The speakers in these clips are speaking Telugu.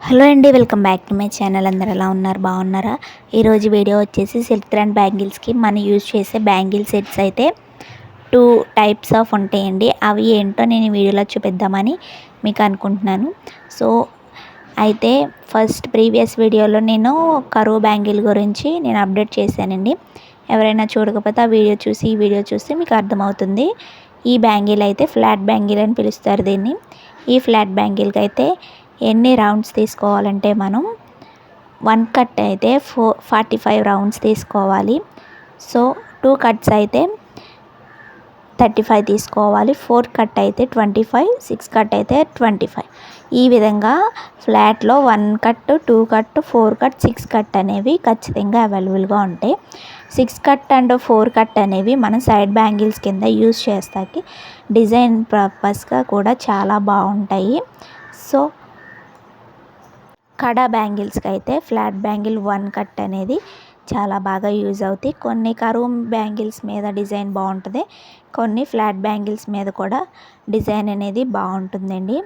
హలో అండి, welcome back to my channel. అందరు ఎలా ఉన్నారు? బాగున్నారా? ఈరోజు వీడియో వచ్చేసి సిల్క్ థ్రెడ్ బ్యాంగిల్స్కి మనం యూజ్ చేసే బ్యాంగిల్ సెట్స్ అయితే 2 టైప్స్ ఆఫ్ ఉంటాయండి. అవి ఏంటో నేను ఈ వీడియోలో చూపిద్దామని మీకు అనుకుంటున్నాను. సో అయితే ఫస్ట్ ప్రీవియస్ వీడియోలో నేను కరువు బ్యాంగిల్ గురించి నేను అప్డేట్ చేశానండి. ఎవరైనా చూడకపోతే ఆ వీడియో చూసి ఈ వీడియో చూస్తే మీకు అర్థమవుతుంది. ఈ బ్యాంగిల్ అయితే ఫ్లాట్ బ్యాంగిల్ అని పిలుస్తారు దీన్ని. ఈ ఫ్లాట్ బ్యాంగిల్కి అయితే ఎన్ని రౌండ్స్ తీసుకోవాలంటే మనం 1 కట్ అయితే 45 రౌండ్స్ తీసుకోవాలి. సో 2 కట్స్ అయితే 35 తీసుకోవాలి. 4 కట్ అయితే 25, 6 కట్ అయితే 25. ఈ విధంగా ఫ్లాట్లో 1 కట్, 2 కట్, 4 కట్, 6 కట్ అనేవి ఖచ్చితంగా అవైలబుల్గా ఉంటాయి. 6 కట్ అండ్ 4 కట్ అనేవి మనం సైడ్ బ్యాంగిల్స్ కింద యూజ్ చేస్తాకి డిజైన్ పర్పస్గా కూడా చాలా బాగుంటాయి. సో కడా బ్యాంగిల్స్కి అయితే ఫ్లాట్ బ్యాంగిల్ 1 కట్ అనేది చాలా బాగా యూజ్ అవుతాయి. కొన్ని కరువు బ్యాంగిల్స్ మీద డిజైన్ బాగుంటుంది, కొన్ని ఫ్లాట్ బ్యాంగిల్స్ మీద కూడా డిజైన్ అనేది బాగుంటుందండి.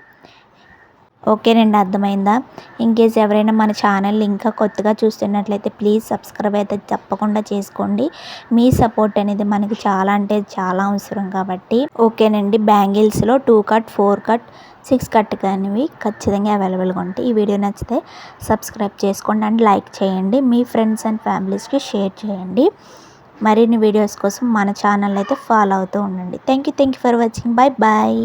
ఓకేనండి, అర్థమైందా? ఇన్కేస్ ఎవరైనా మన ఛానల్ ఇంకా కొత్తగా చూస్తున్నట్లయితే ప్లీజ్ సబ్స్క్రైబ్ అయితే తప్పకుండా చేసుకోండి. మీ సపోర్ట్ అనేది మనకి చాలా అంటే చాలా అవసరం కాబట్టి. ఓకేనండి, బ్యాంగిల్స్లో 2 కట్, 4 కట్, 6 కట్ అనేవి ఖచ్చితంగా అవైలబుల్గా ఉంటాయి. ఈ వీడియో నచ్చితే సబ్స్క్రైబ్ చేసుకోండి అండ్ లైక్ చేయండి. మీ ఫ్రెండ్స్ అండ్ ఫ్యామిలీస్కి షేర్ చేయండి. మరిన్ని వీడియోస్ కోసం మన ఛానల్ అయితే ఫాలో అవుతూ ఉండండి. Thank you for watching. Bye bye.